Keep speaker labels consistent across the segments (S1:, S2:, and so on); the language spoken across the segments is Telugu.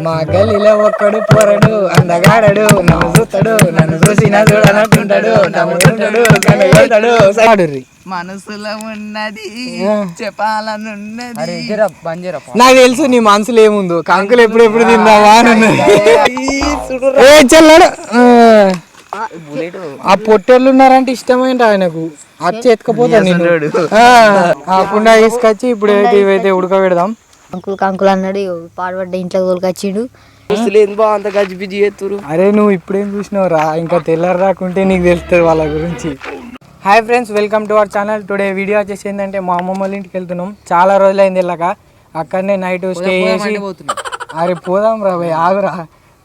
S1: మా గల్లీలో ఒక్కడు పోరడు అందగాడడు నన్ను చూస్తాడు నన్ను చూసి నా చూడనట్టుంటాడు నమ్ముతుంటాడు
S2: మనసులో ఉన్నది చెప్పాలనున్నది.
S1: నాకు తెలుసు నీ మనసులో ఏముందో, కంకులు ఎప్పుడెప్పుడు తిందావా అని చెల్లాడు. ఆ పొట్టేళ్ళు ఉన్నారంటే ఇష్టమైంది ఆయనకు, అచ్చి ఎత్తుకపోతాడు నిన్ను. కుండా తీసుకొచ్చి ఇప్పుడు ఇవైతే ఉడకబెడదాం.
S3: కంకులు కంకులు అన్నాడు, పాడుపడ్డ ఇంట్లో తోలుకొచ్చిండు.
S2: అంత గజిబిజి చేస్తురు.
S1: అరే నువ్వు ఇప్పుడేం చూసినావు రా, ఇంకా తెల్లారు రాకుంటే నీకు తెలుస్తుంది వాళ్ళ గురించి. Hi friends, welcome to our channel. Today video వచ్చేసి ఏంటంటే మా అమ్మమ్మ వాళ్ళ ఇంటికి వెళ్తున్నాం. చాలా రోజులైంది వెళ్ళక, అక్కడనే నైట్ స్టే చేసి. అరే పోదాం రా భయ్, ఆగురా.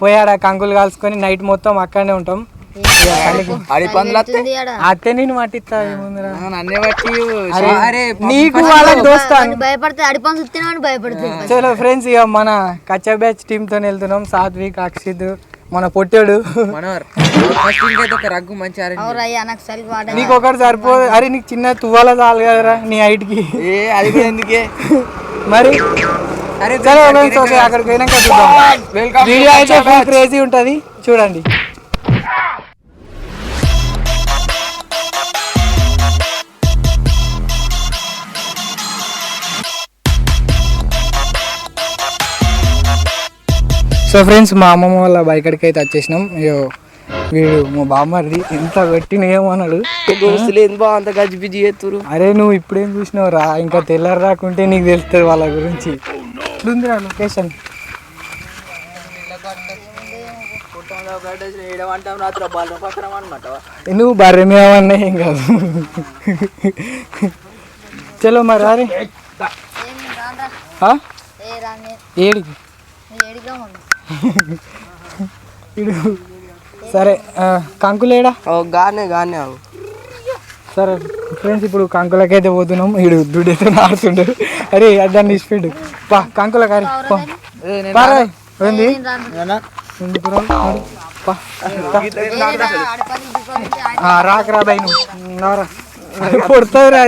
S1: పోయాడ కంకులు కాల్చుకొని నైట్ మొత్తం అక్కడనే ఉంటాం. అత్తే నేను పట్టిస్తా ఏముందిరా, నీకు వాళ్ళకి దోస్తాను. చలో ఫ్రెండ్స్, ఇక మన కచ్చా బ్యాచ్ టీమ్ తో వెళ్తున్నాం. సాత్విక్, అక్షిత్, మన పొట్టాడు. నీకు ఒకటి సరిపోదు. అరే నీకు చిన్న తువ్వాల చాలు కదరా నీ హైట్ కి.
S2: ఎందుకే
S1: మరి చలో అక్కడికి పోయినాక చూద్దాం. వీడియో అయితే క్రేజీ ఉంటది, చూడండి. సో ఫ్రెండ్స్, మా అమ్మమ్మ వాళ్ళ బైకడికి అయితే వచ్చేసినాం. వీడు మా బామ్మది ఎంత పెట్టిన ఏమన్నాడు,
S2: దోస్తులు ఏంది బా అంత గజిబిజి చేస్తురు.
S1: అరే నువ్వు ఇప్పుడేం చూసినావు రా, ఇంకా తెల్లారు రాకుంటే నీకు తెలుస్తుంది వాళ్ళ గురించి. ఇట్లుందిరా లొకేషన్. నువ్వు బర్రెమేమన్నా ఏం కాదు. చలో మరి అరే ఏడికి సరే. కంకులేడా?
S2: గానే
S1: సరే ఫ్రెండ్స్, ఇప్పుడు కంకులకైతే పోతున్నాం. వీడు దుడ్డైతే ఆడుతుండు. అరే దాన్ని ఇచ్చిపెట్టు పా, కంకుల కర్రీ రాకరా బై, నువ్వు కొడతావు రా.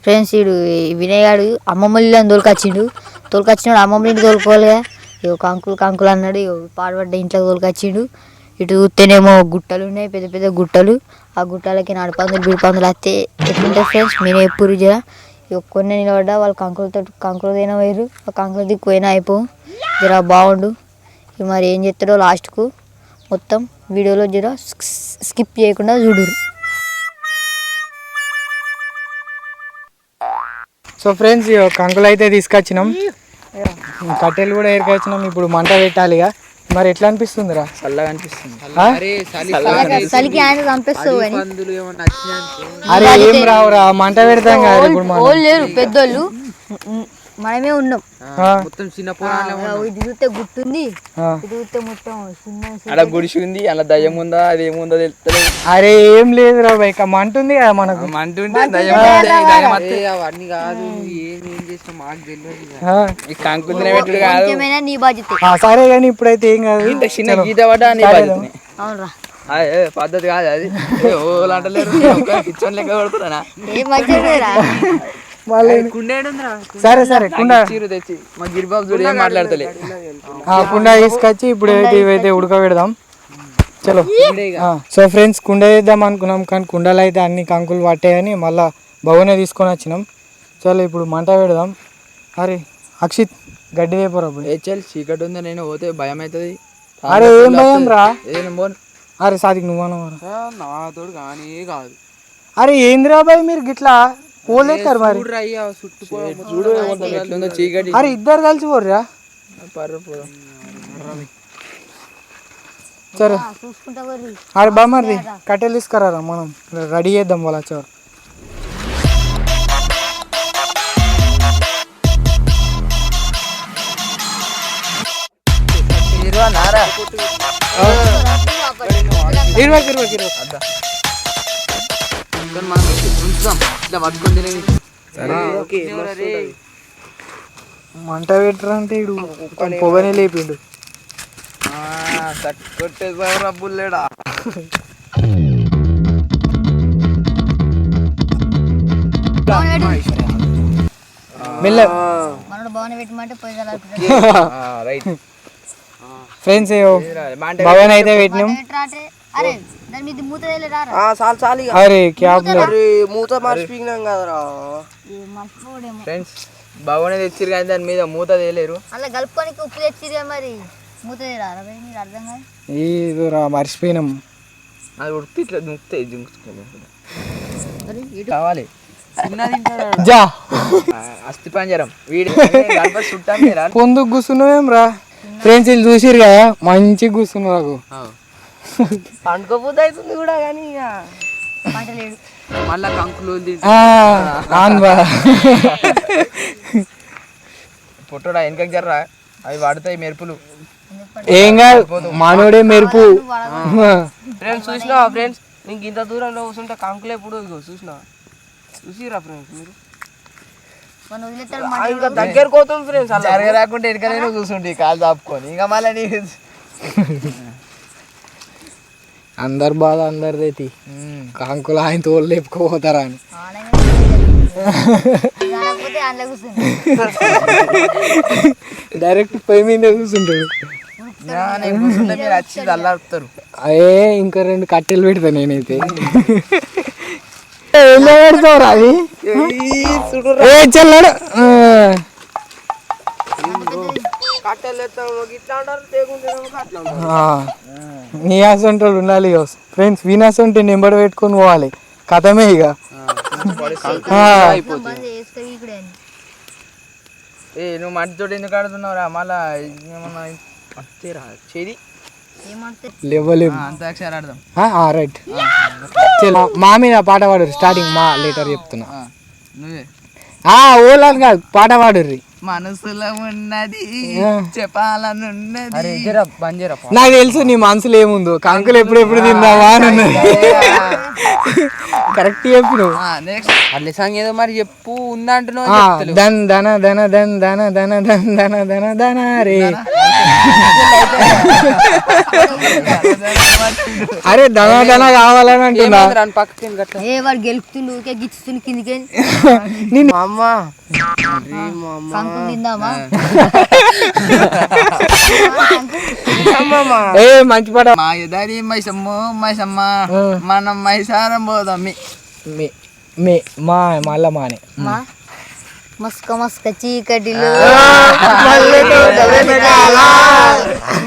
S3: ఫ్రెండ్స్, వీడు వినయ్ గాడు అమ్మమ్మ ఇల్లు తోలుకొచ్చినాడు. అమ్మమ్మ ఇంటి తోలుకోలేగా, కంకులు కంకులు అన్నాడు, పాడుపడ్డ ఇంట్లో తోలుకొచ్చిండు. ఇటు చూస్తేనేమో గుట్టలు ఉన్నాయి, పెద్ద పెద్ద గుట్టలు. ఆ గుట్టలకి నడపందులు బిడిపందులు వస్తే ఎట్లుంటాయి ఫ్రెండ్స్, నేను ఎప్పుడు జరా కొన్ని నిలబడ్డా వాళ్ళు కంకులు తిన పోయారు. ఆ కంకులు దిక్కుపోయినా అయిపో జరా బాగుండు. మరి ఏం చేస్తాడో లాస్ట్కు మొత్తం వీడియోలో జరా స్కిప్ చేయకుండా చూడురు.
S1: సో ఫ్రెండ్స్, కంకులు అయితే తీసుకొచ్చినాం, కట్టెలు కూడా ఏరుకొచ్చినాం. ఇప్పుడు మంట పెట్టాలిగా. మరి ఎట్లా అనిపిస్తుందిరా?
S2: చల్లగా అనిపిస్తుంది.
S1: అరే ఏం రావురా, మంట పెడతాం కదా ఇప్పుడు.
S3: పెద్దోళ్ళు మనమే ఉన్నాం.
S2: మొత్తం చిన్న
S3: ఇది చూస్తే గుట్టుంది, ఇది చూస్తే మొత్తం
S2: అలా గుడిసి ఉంది. అలా దయ్యం ఉందా అది ఏముందో తెలుస్తుంది.
S1: అరే ఏం లేదురా బైక్, మంటుంది కదా మనకు.
S2: మంటుంటే అవన్నీ కాదు, ఏం చేసినా మాకు తెలియదు. కంకులు తినబెట్టుడు కాదు,
S3: నీ బాధ్యత.
S1: సరే కానీ ఇప్పుడైతే ఏం కాదు.
S2: ఇంత చిన్న గీత పడ్డా నీ బాధ్యత. పద్ధతి కాదు అది. అంటలేరు కిచెన్ లెక్క పడుతున్నా.
S1: సరే సరే కుండా
S2: తెచ్చి మా గిరిబాబు చూడు ఏం మాట్లాడతలే.
S1: కుండా తీసుకొచ్చి ఇప్పుడు ఇవైతే ఉడకబెడదాం. చలో. సో ఫ్రెండ్స్, కుండ వేద్దాం అనుకున్నాం, కానీ కుండలు అయితే అన్ని కంకులు పట్టాయని మళ్ళీ బౌనే తీసుకొని వచ్చినాం. చలో ఇప్పుడు మంట పెడదాం. అరే అక్షిత్, గడ్డి వేపరా.
S2: చీకటి ఉందా, నేను పోతే భయం అవుతుంది.
S1: అరే ఏం భయం రా. అరే సాదిక్ నువ్వు
S2: నాతోడు కానీ కాదు.
S1: అరే ఏందిరా బాయ్ మీరు గిట్లా పోలేస్తారు మరి. అరే ఇద్దరు కలిసి పోర్రా. సరే అరే బామ్మది కట్టెలు తీసుకురా, మనం రెడీ చేద్దాం వాళ్ళ వచ్చేవారు. మంట పెట్టరా అంటే ఇడు పొగనే లేపిండు.
S2: బుల్లేడా
S1: మెల్ల
S3: మనోడు భవన పెట్టమంటే పోయి
S2: రైట్
S1: ఫ్రెండ్స్ భవన్ అయితే పెట్టినాం.
S3: అరే దాని మీద మూత రారా
S4: చాలు ఇక.
S1: అరే క్యాబ్
S4: అరే మూత మర్చిపోయినాం కదరా.
S3: మర్చిపోడేమో.
S2: ఫ్రెండ్స్ బాగానే తెచ్చిరు కానీ దాని మీద మూత తేలేరు.
S3: అలా కలుపుకోనికి ఉప్పు తెచ్చిరే మరి మూత రారా మీరు అర్థం కాదు.
S1: ఇది మర్చిపోయినాం.
S2: అది ఉడికి ఇట్లా దుంకుతాయి కావాలి
S1: జా
S2: అస్థి పంజరం వీడి చుట్టాను మీరు
S1: పొందుకు కూర్చున్నావేం రా. ఫ్రెండ్స్ వీళ్ళు చూసిరు కదా మంచిగా కూర్చున్నారు.
S4: పండుకోపోతే అవుతుంది కూడా కానీ ఇక
S3: పంటలేడు
S2: మళ్ళా కంకులు పొట్టడా వెనకకి జర్రా అవి పడతాయి మెరుపులు.
S1: ఏం కాదు మనోడే మెరుపు.
S4: ఫ్రెండ్స్ చూసినావా ఫ్రెండ్స్ నీకు ఇంత దూరంలో కూర్చుంటే కంకులు ఎప్పుడు చూసిరా ఫ్రెండ్స్ మీరు
S3: మన వదిలేస్తాడు
S4: ఇంకా దగ్గర పోతాం ఫ్రెండ్స్ అలా
S2: జరగ రాకుంటే వెనకనే కూర్చుంటే కాలు దాపుకొని ఇంకా మళ్ళీ నీ
S1: అందరు బాధ అందరిదైతే కాంకులు ఆయన తోలు లేపుకోపోతారా అని.
S3: రాకపోతే అందులో కూర్చుంది
S1: డైరెక్ట్ పై మీద కూర్చుంటాడు.
S2: కూర్చుంటే మీరు వచ్చి అల్లాడుతారు.
S1: అదే ఇంకా 2 కట్టెలు పెడతా నేనైతే. ఎలా పెడతావురా అది చెల్లాడు.
S4: కట్టెలు ఎత్తాము ఇట్లా అంటారు తేకుంటేనేమో అట్లా ఉంటారు.
S1: నీ ఆసంటోడు ఉండాలి ఫ్రెండ్స్. వీనాసంటే నెంబర్ పెట్టుకొని పోవాలి కథమే ఇక.
S2: ఏ నువ్వు మట్టితో ఎందుకు ఆడుతున్నావురా మళ్ళా ఏమన్నా అంతేరా చేది
S1: లేవలేము.
S2: అంతాక్షరి ఆడదాం.
S1: రైట్ మా మీద పాట పాడరు. స్టార్టింగ్ మా లెటర్ చెప్తున్నా.
S2: నువ్వే
S1: ఓలాని కాదు పాట పాడుర్రి.
S2: మనసులో ఉన్నది చెప్పాలనున్నది.
S1: నాకు తెలుసు నీ మనసులో ఏముందో. కంకులు ఎప్పుడెప్పుడు తిందావా అని ఉన్నది. కరెక్ట్ చెప్పినావు.
S2: అట్లే సాంగ్ ఏదో మరి చెప్పు ఉందంటున్నావు.
S1: దన్ దన దన దన్ దన దన దన్ దన దన దన రే. అరే దన దన కావాలని అంటున్నా.
S3: ఏ వాడు గెలుపుతుండు ఊరికే గిచ్చుతుంది కిందికి.
S1: నిన్ను
S4: అమ్మ
S3: కంకులు తిందామా
S1: ఏ మంచి పాట.
S2: మా ఎదారి మైసమ్మ మనం మైసారం పోదాం.
S1: మళ్ళా మానే
S3: మస్క మస్క చీకటిలో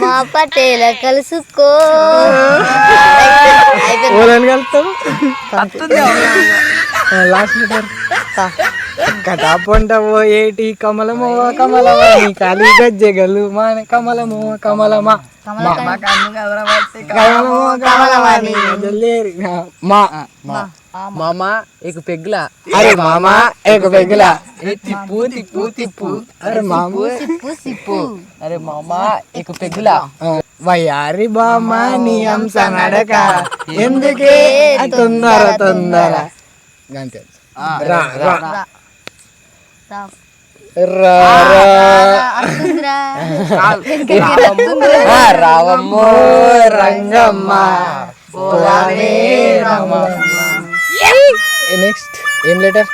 S3: మా పటేల కలుసుకో.
S1: కలుస్తావు లాస్ట్ లెటర్ కటాపంట పోయేటి కమలమో కమలమా నీ కాలి గజ్జెగలు మాన కమలమో కమలమా కమలమో కమలమా నీ జల్లేరి మా
S2: మామా एक పెగ్లా.
S1: అరే మామా ఏక పెగ్లా.
S2: తిప్పు తిప్పు తిప్పు.
S1: అరే మామూ
S3: సిప్పు సిప్పు.
S2: అరే మామా एक పెగ్లా.
S1: వయ్యారి బామ్మ నీ అంశ నడక ఎందుకే తొందర తొందర. గంతే. రా రా రావమ్మో రంగమ్మ. నెక్స్ట్ ఏం లెటర్?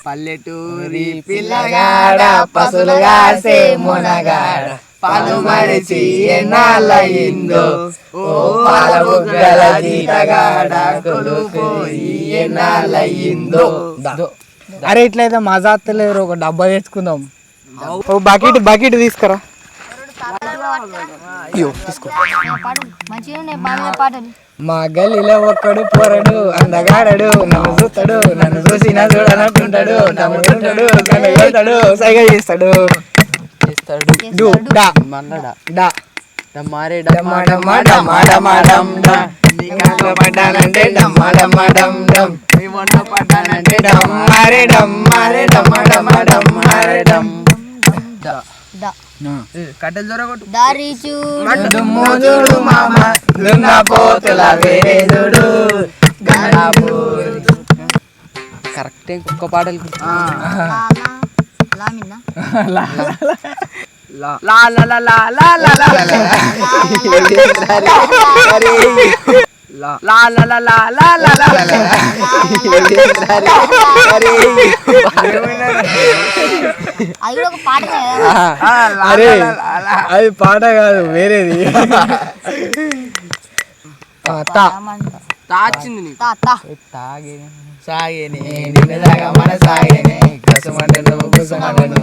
S2: పల్లెటూరి
S1: పిల్లగాడ పసులుగా సే మునగాడ పాలు మరిచి ఎన్నాళ్ళయిందో ఓ పాల బుగ్గల జీతగాడ కొలుపోయి ఎన్నాళ్ళయిందో. అరే ఇట్లయితే మజా అత్తలేరు. ఒక డబ్బా తెచ్చుకుందాం. ఓ బకెట్ బకెట్ తీసుకురా. అయ్యో తీసుకో. మా గల్లీలో ఒక్కడు పోరడు అందగాడడు నన్ను చూస్తాడు నన్ను చూసి నా చూడనట్టుంటాడు నమ్ముతుంటాడు కనగలుగుతాడు సైగ చేస్తాడు. డు డా డా
S2: డమ్మారే
S1: డమ్మా డమ్మా డమ్మా డమ్మా డమ్ డమ్. నీ కంట్లో పడ్డానంటే డమ్మా డమ్మా డమ్ డమ్. నీ ఒంట్లో పడ్డానంటే డమ్మారే డమ్మారే డమ్మా డమ్మా డమ్మారే డమ్.
S2: కట్టెలు దొరకొట్టు.
S3: దారి చూడు
S1: చూడు మామ దున్న పోతుల వేరే చూడు.
S2: కరెక్టే ఒక్క పాటలు.
S3: లామిన్నా
S2: లా లా లా లా లా లా లా లా లా లా లా లా లా.
S3: అది కూడా ఒక పాట
S1: అరే అది పాట కాదు వేరేది.
S4: తాచింది నీకు
S2: సాగేనే నిన్నదాగా మన సాగేనే కసమంటను కుసమంటను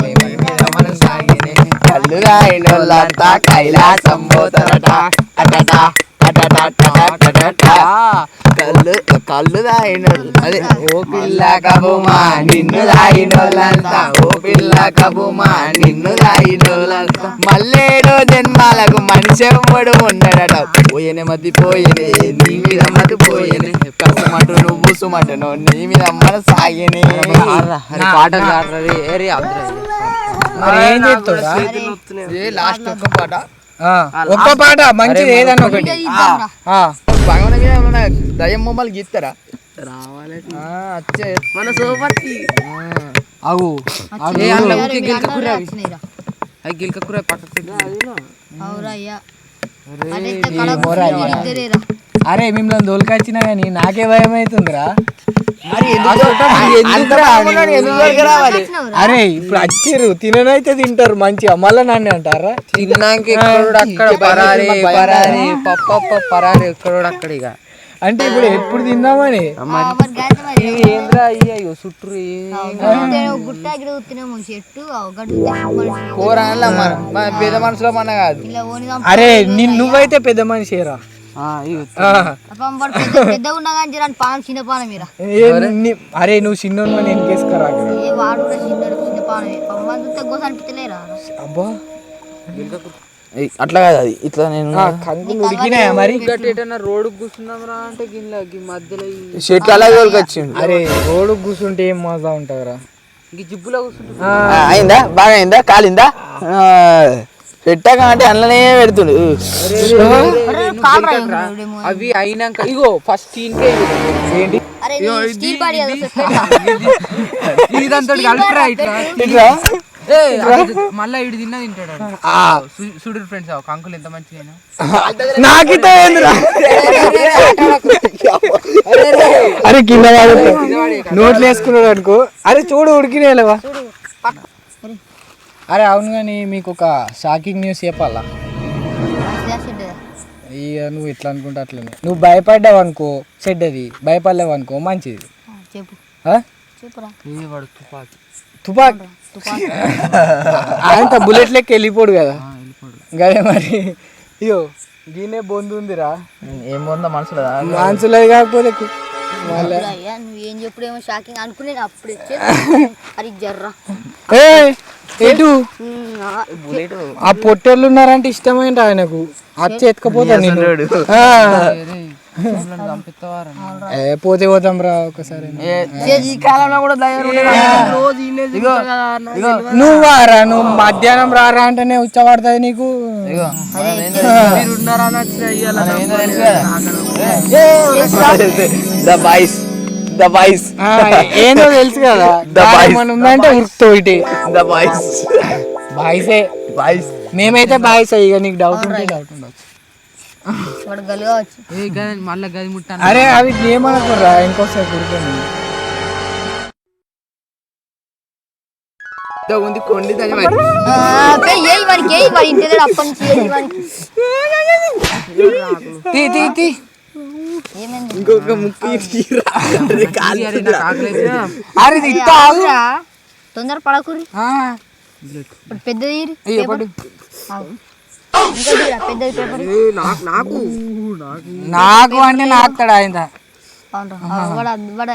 S2: మన సాగేనే కళ్ళు రాయినోళ్ళంతా కైలాసం పోతారట అటట కళ్ళు తాగినోళ్ళు అదే ఓ పిల్ల కబుమా నిన్ను తాగినోళ్ళంతా ఓ పిల్ల కబుమా నిన్ను తాగినోళ్ళంతా మల్లేడో జన్మాలకు మనిషి ఎవ్వడు ఉండడట పోయేనే మధ్య పోయేనే నీ మీద మధ్య పోయేనే కసమంటు నువ్వు సుమంటను నీ మీద మన సాగేనే పాటలు ఆడరు ఏరి
S1: ఏం చెప్తావురా?
S2: లాస్ట్ ఒక్క పాట
S1: ఒక్క పాట మంచిది ఏదన్నా ఒకటి.
S2: భగవాన్ మీద ఏమన్నా దయ్యం బొమ్మలు గీస్తారా?
S4: మన సోపతి
S1: అవు
S4: గిల్కూర పక్కకు
S1: అరే మిమ్మల్ని దోలుకొచ్చినా కానీ నాకే భయం అవుతుందిరా. అరే ఇప్పుడు వచ్చిర్రు తిననైతే తింటారు మంచిగా, మళ్ళా నన్ను అంటారా?
S4: తిన్నాక ఎక్కడోడు అక్కడ పరారి పరారి పప్ప పరారి ఎక్కడోడు అక్కడ. ఇక
S1: అంటే ఇప్పుడు ఎప్పుడు తిందామని
S4: ఏంద్రా అయ్యో చుట్టూ
S2: కూర మన పేద మనసులో మన కాదు.
S1: అరే నువ్వైతే పెద్ద మనిషిరా. అరే నువ్వు చిన్నోడు అని ఎన్కేసుకురా. అబ్బా
S2: అట్లా కాదు, అది ఇట్లా నేను
S1: కంకులు ఉడికినాయా మరి?
S4: రోడ్డు కూర్చుందాం రా అంటే గిన్నె మధ్యలో
S2: చెట్లు అలాగే వచ్చిండు.
S1: అరే రోడ్డు కూర్చుంటే ఏం మజా ఉంటుందిరా.
S4: ఇంక జిబ్బులో కూర్చుంటా
S2: అయిందా? బాగా అయిందా? కాలిందా? పెట్టాక అంటే అందులోనే పెడుతుండు.
S4: అవి అయినాక ఇగో ఫస్ట్ ఏంటి ఇదంతా కలిపిరా ఇట్లా మళ్ళా ఇటు తిన్నా తింటాడు చూడు ఫ్రెండ్స్. కంకులు ఎంత మంచిగా
S1: నాకితే అరే కింద నోట్లు వేసుకున్నాడు అనుకో. అరే చూడు ఉడికినేలేవా. అరే అవును కానీ మీకు ఒక షాకింగ్ న్యూస్ చెప్పాలా? ఇక నువ్వు ఎట్లా అనుకుంటా అట్లనే. నువ్వు భయపడ్డావు అనుకో చెడ్డది, భయపడలేవు అనుకో మంచిది. తుపాకి అంత బుల్లెట్ లెక్క వెళ్ళిపోడు కదా గదే మరి. అయ్యో దీనే బొందు ఉందిరా.
S2: ఏం బొందో మనసులో
S1: మనసులో కాకపోతే
S3: నువ్వేం చెప్పుడేమో షాకింగ్ అనుకునే అప్పుడే జర్రా
S1: ఎటు ఆ పొట్టేళ్ళు ఉన్నారంటే ఇష్టమైంది ఆయనకు. అచ్చి ఎత్తుకపోతాను నేను. పోతే పోతాం రా ఒకసారి.
S4: ఈ కాలంలో కూడా
S1: నువ్వు వారా, నువ్వు మధ్యాహ్నం రారా అంటేనే ఉచ్చబడుతుంది నీకు. ఏందో తెలుసు కదా ఉందంటే ఉరుకుతావు ఇటు. బాయ్సే మేమైతే బాయ్స్. ఇక నీకు డౌట్ ఉంటే డౌట్ ఉండొచ్చు.
S4: మళ్ళీ గది ముట్టాను.
S1: అరే అవి ఏమనుకోరా ఇంకోసారి కుడుకోండి.
S2: ఉంది కొండి ఇంకొక ముక్కు
S3: తొందర పడకూరి పెద్ద
S1: నాకు అంటే నాకుతాడు ఆయన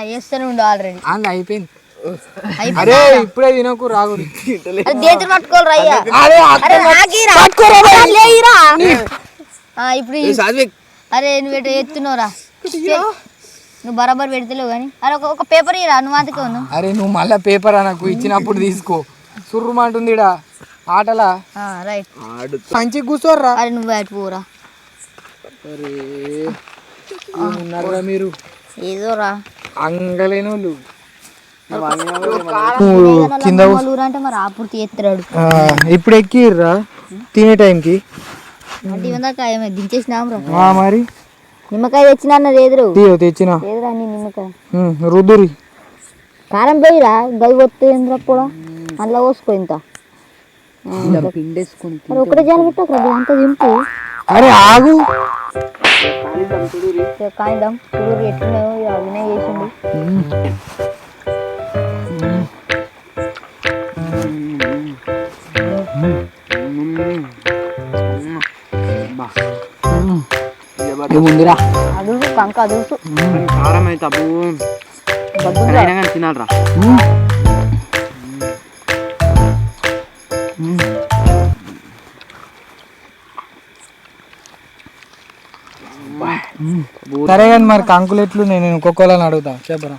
S3: వేస్తూనే ఉండు ఆల్రెడీ
S1: అయిపోయింది. అరే ఇప్పుడే తినకు రాగు.
S3: ఇప్పుడు అరే నువ్వు ఎత్తున్నావురా, నువ్వు బరాబర్ పెడతలేవు కానీ. అరే ఒక పేపర్ ఇరా నువ్వు అందుకే ఉన్నావు.
S1: అరే నువ్వు మళ్ళా పేపర్ నాకు ఇచ్చినప్పుడు తీసుకో. సుర్రుమంటుంది ఇడ ఆటలా.
S3: రైట్
S1: మంచి కూర్చోర్రా.
S3: అరే నువ్వు అటు పోరా.
S1: ఉన్నారా మీరు
S3: ఏదో రా
S1: అంగలేని వాళ్ళు
S3: కింద అంటే మరి ఆపూర్తి ఎత్తాడు.
S1: ఇప్పుడు ఎక్కిర్రా తినే టైంకి.
S3: అంటే ఇవన్నాక దించేసినాం రా.
S1: మరి
S3: నిమ్మకాయ తెచ్చిన అన్నది ఎదురు
S1: తెచ్చిన
S3: ఎదురా నీ నిమ్మకాయ
S1: రుద్దురి
S3: కారం పోయిరా గవి వస్తుంది కూడా. అందులో పోసుకో ఇంత
S2: పిండేసుకొని
S3: మరి ఒకటే జాలి పెట్టకు అంత దింపు
S1: అరే ఆగు.
S3: కాయిద్దాం చూడు ఎట్లున్నాయో ఇక వినయ్ చేసిండు.
S2: ఏముందిరా
S3: అదుసు కంక అదుసు
S2: కారం అయితే అబ్బు తినాలరా.
S1: సరే కానీ మరి కంకులు ఎట్లు నేను ఒక్కొక్కలని అడుగుతా చెప్పరా.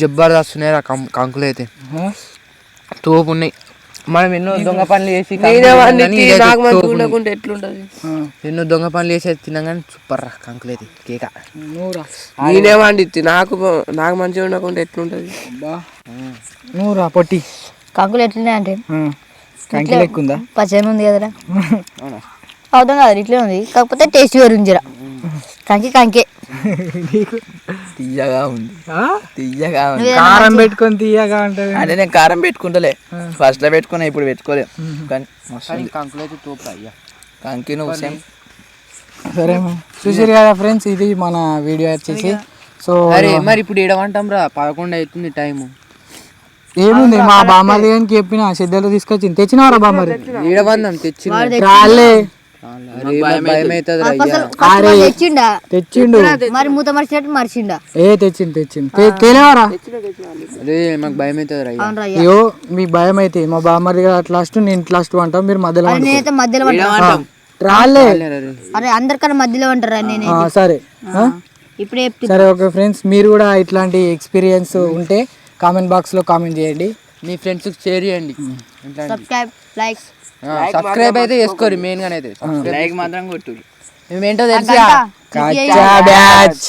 S2: జబర్దస్త్ ఉన్నాయిరా కంకులు అయితే తోపు ఉన్నాయి. మనం ఎన్నో దొంగ పనులు చేసి
S4: నాకు మంచిగా ఉండకుంటే ఎట్లుంటది?
S2: ఎన్నో దొంగ పనులు చేసి తిన్నాం కానీ సూపర్ రా కంకులు అయితే కేక.
S4: నేనేమండి నాకు మంచిగా ఉండకుంటే ఎట్లుంటది?
S1: నువ్వురా పొట్టి
S3: కంకులు ఎట్లున్నాయి అంటే
S1: కంకి లెక్కుందా?
S3: పచ్చని ఉంది కదరా అవుతాం కదా ఇట్లే ఉంది కాకపోతే టేస్ట్ వేరుందిరా. కంకి కంకే
S2: తీయగా ఉంది తీయగా ఉంది.
S1: కారం పెట్టుకొని తీయగా ఉంటుంది.
S2: అంటే నేను కారం పెట్టుకుంటలే ఫస్ట్ లో పెట్టుకున్నా ఇప్పుడు పెట్టుకోలే కానీ కంకులు అయితే తోపు అయ్యా కంకి నువ్వు సేమ్.
S1: సరే చూసారు కదా ఫ్రెండ్స్, ఇది మన వీడియో వచ్చేసి. సో
S2: అరే మరి ఇప్పుడు ఏడవంటాం రా 11 అవుతుంది టైము.
S1: ఏముంది మా బామ్మది గారికి చెప్పిన సిద్ధలు తీసుకొచ్చింది. తెచ్చినవరా బామ్మది?
S2: ఏడవందం తెచ్చి
S1: రాలే
S2: భయం అవుతుంది
S3: తెచ్చిండా
S1: తెచ్చిండు.
S3: మరి మూత మర్చినట్టు మర్చిండా?
S1: తెచ్చిండు తేలేవరా?
S2: అరే మాకు భయం అవుతుంది రా.
S3: అవునరా
S1: అయ్యో మీకు భయం అయితే మా బామ్మది లాస్ట్ నేను లాస్ట్ అంటాం, మీరు మధ్యలో
S3: నేనైతే మధ్యలో అంటారా?
S1: రాలే
S3: అరే అందరికన్నా మధ్యలో అంటారా? నేనే
S1: సరే
S3: ఇప్పుడే
S1: సరే ఓకే ఫ్రెండ్స్, మీరు కూడా ఇట్లాంటి ఎక్స్పీరియన్స్ ఉంటే కామెంట్ బాక్స్ లో కామెంట్ చేయండి.
S2: మీ ఫ్రెండ్స్ కి షేర్ చేయండి.
S3: సబ్స్క్రైబ్ లైక్
S2: సబ్స్క్రైబ్ అయితే చేసుకోరు మెయిన్ గానే అయితే లైక్ మాత్రం కొట్టు. మేమేంటో
S3: తెలుసా?
S1: కచ్చా బ్యాచ్.